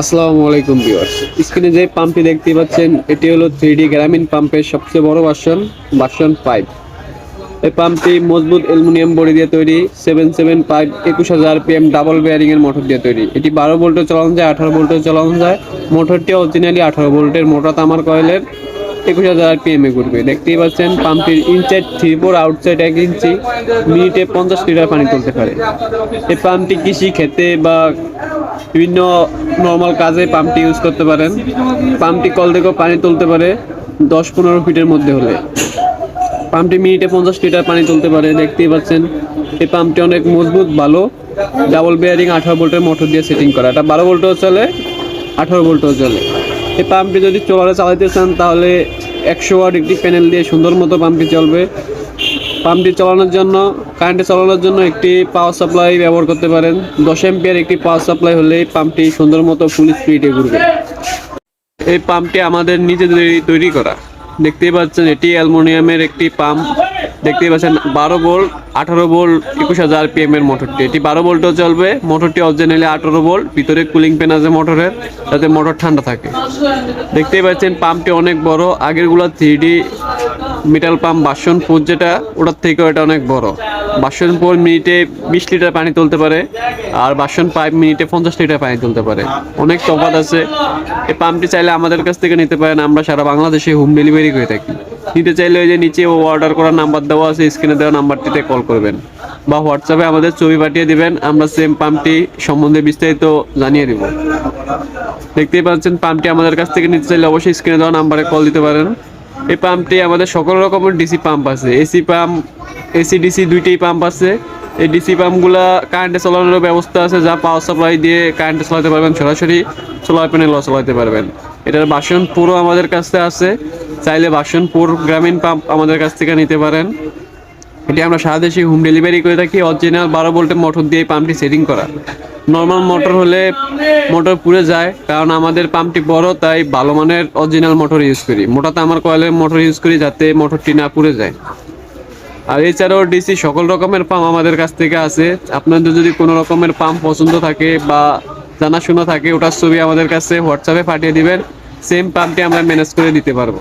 আসসালামু আলাইকুম ভিউয়ার্স, স্ক্রিনে যে পাম্পটি দেখতে পাচ্ছেন এটি হলো 3D গ্রামীণ পাম্পের সবচেয়ে বড় ভার্সন 5। এই পাম্পটি মজবুত অ্যালুমিনিয়াম বডি দিয়ে তৈরি, 775 21,000 আরপিএম ডাবল বেয়ারিং এর মোটর দিয়ে তৈরি। এটি 12 ভোল্টে চালানো যায়, 18 ভোল্টে চালানো যায়। মোটরটি অরিজিনালি 18 ভোল্টের মোটা তামার কয়েলের 21,000 আরপিএম এ ঘুরবে। দেখতেই পাচ্ছেন পাম্পটির ইনসাইড 3/4 আউটসাইড 1 ইঞ্চি, মিনিটে 50 লিটার পানি তুলতে পারে। এই পাম্পটি কৃষি ক্ষেতে বা বিভিন্ন নর্মাল কাজে পাম্পটি ইউজ করতে পারেন। পাম্পটি কল থেকেও পানি তুলতে পারে 10-15 ফিটের মধ্যে হলে। পাম্পটি মিনিটে 50 লিটার পানি তুলতে পারে। দেখতেই পাচ্ছেন এই পাম্পটি অনেক মজবুত, ভালো। ডাবল বেয়ারিং 18 ভোল্টের মোটর দিয়ে সেটিং করা। এটা 12 ভোল্টও চলে, 18 ভোল্টও চলে। এই পাম্পটি যদি চলারে চালাতে চান তাহলে 100 ওয়াট একটি প্যানেল দিয়ে সুন্দর মতো পাম্পটি চলবে। পাম্পটি চালানোর জন্য, কারেন্টে চালানোর জন্য একটি পাওয়ার সাপ্লাই ব্যবহার করতে পারেন। 10 এম্পিয়ার একটি পাওয়ার সাপ্লাই হলে পাম্পটি সুন্দর মতো ফুল স্পিডে ঘুরবে। এই পাম্পটি আমাদের নিজেদের তৈরি করা। দেখতেই পাচ্ছেন এটি অ্যালুমিনিয়ামের একটি পাম্প। দেখতেই পাচ্ছেন 12 ভোল্ট 18 ভোল্ট 21,000 আরপিএম এর মোটরটি। এটি 12 ভোল্টও চলবে। মোটরটি অরিজিনালি 18 ভোল্ট, ভিতরে কুলিং ফ্যান আছে মোটরের, যাতে মোটর ঠান্ডা থাকে। দেখতেই পাচ্ছেন পাম্পটি অনেক বড়। আগেরগুলো 3D মেটাল পাম্প ভার্সন 4 যেটা, ওটার থেকেও এটা অনেক বড়। ভার্সন 4 মিনিটে 20 লিটার পানি তুলতে পারে, আর ভার্সন 5 মিনিটে 50 লিটার পানি তুলতে পারে। অনেক তফাৎ আছে। এই পাম্পটি চাইলে আমাদের কাছ থেকে নিতে পারেন। আমরা সারা বাংলাদেশে হোম ডেলিভারি করে থাকি। নিতে চাইলে ওই যে নিচে অর্ডার করার নাম্বার দেওয়া আছে, স্ক্রিনে দেওয়া নাম্বারটিতে কল করবেন বা হোয়াটসঅ্যাপে আমাদের ছবি পাঠিয়ে দিবেন। আমরা সেম পাম্পটি সম্বন্ধে বিস্তারিত জানিয়ে দেব। দেখতেই পাচ্ছেন পাম্পটি আমাদের কাছ থেকে নিতে চাইলে অবশ্যই স্ক্রিনে দেওয়া নাম্বারে কল দিতে পারেন। এই পাম্পটি আমাদের সকল রকমের ডিসি পাম্প আছে, এসি পাম্প, এসি ডিসি দুইটাই পাম্প আছে। এই ডিসি পাম্পগুলা কারেন্টে চালানোর ব্যবস্থা আছে, যা পাওয়ার সাপ্লাই দিয়ে কারেন্টে চালাতে পারবেন, সরাসরি সোলার প্যানেলও চালাতে পারবেন। এটার ভার্সন 4 আমাদের কাছে আছে। চাইলে ভার্সন 4 গ্রামীণ পাম্প আমাদের কাছ থেকে নিতে পারেন। এটি আমরা সারা দেশে হোম ডেলিভারি করে থাকি। অরিজিনাল 12 ভোল্টের মোটর দিয়ে পাম্পটি সেটিং করা। নর্মাল মোটর হলে মোটর পুড়ে যায়, কারণ আমাদের পাম্পটি বড়, তাই ভালো মানের অরিজিনাল মোটর ইউজ করি। মোটা তামার কয়েলের মোটর ইউজ করি, যাতে মোটরটি না পুড়ে যায়। আর এছাড়াও ডিসি সকল রকমের পাম্প আমাদের কাছ থেকে আছে। আপনাদের যদি কোনো রকমের পাম্প পছন্দ থাকে বা জানাশোনা থাকে, ওটার ছবি আমাদের কাছে হোয়াটসঅ্যাপে পাঠিয়ে দিবেন। সেম পাম্পটি আমরা ম্যানেজ করে দিতে পারবো।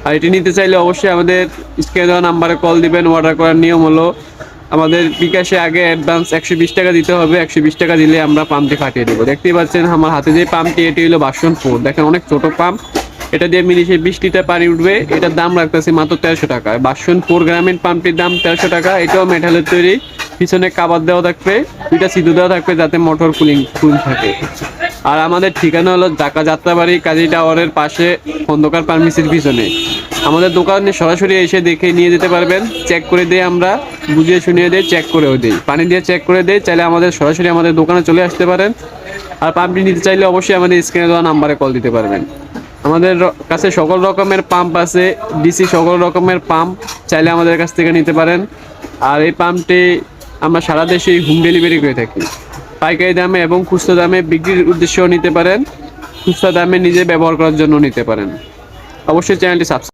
আর এটি নিতে চাইলে অবশ্যই আমাদের স্ক্রিনে দেওয়া নাম্বারে কল দিবেন। অর্ডার করার নিয়ম হলো, আমাদের বিকাশে আগে অ্যাডভান্স 120 টাকা দিতে হবে। 120 টাকা দিলে আমরা পাম্পটি পাঠিয়ে দেবো। দেখতেই পাচ্ছেন আমার হাতে যে পাম্পটি, এটি হলো ভার্সন 4। দেখেন অনেক ছোট পাম্প। এটা দিয়ে মিনিটে 20 লিটার পানি উঠবে। এটার দাম রাখতেছে মাত্র 1300 টাকা। ভার্সন 4 গ্রামীণ পাম্পটির দাম 1300 টাকা। এটাও মেটালের তৈরি, পিছনে কাভার দেওয়া থাকবে, দুইটা সিধু দেওয়া থাকবে, যাতে মোটর কুলিং থাকে। আর আমাদের ঠিকানা হলো ঢাকা যাত্রাবাড়ি কাজী টাওয়ারের পাশে, খন্দকার ফার্মেসির পিছনে। আমাদের দোকানে সরাসরি এসে দেখে নিয়ে যেতে পারবেন। চেক করে দিয়ে আমরা বুঝিয়ে শুনিয়ে দিই, চেক করেও দিই, পানি দিয়ে চেক করে দিই। চাইলে আমাদের সরাসরি আমাদের দোকানে চলে আসতে পারেন। আর পাম্পটি নিতে চাইলে অবশ্যই আমাদের স্ক্রিনে দেওয়া নাম্বারে কল দিতে পারবেন। আমাদের কাছে সকল রকমের পাম্প আছে, ডিসি সকল রকমের পাম্প চাইলে আমাদের কাছ থেকে নিতে পারেন। আর এই পাম্পটি আমরা সারা দেশেই হোম ডেলিভারি করে থাকি। পাইকারি দামে এবং খুচরা দামে বিক্রির উদ্দেশ্যেও নিতে পারেন, খুচরা দামে নিজে ব্যবহার করার জন্য নিতে পারেন। অবশ্যই চ্যানেলটি সাবস্ক্রাইব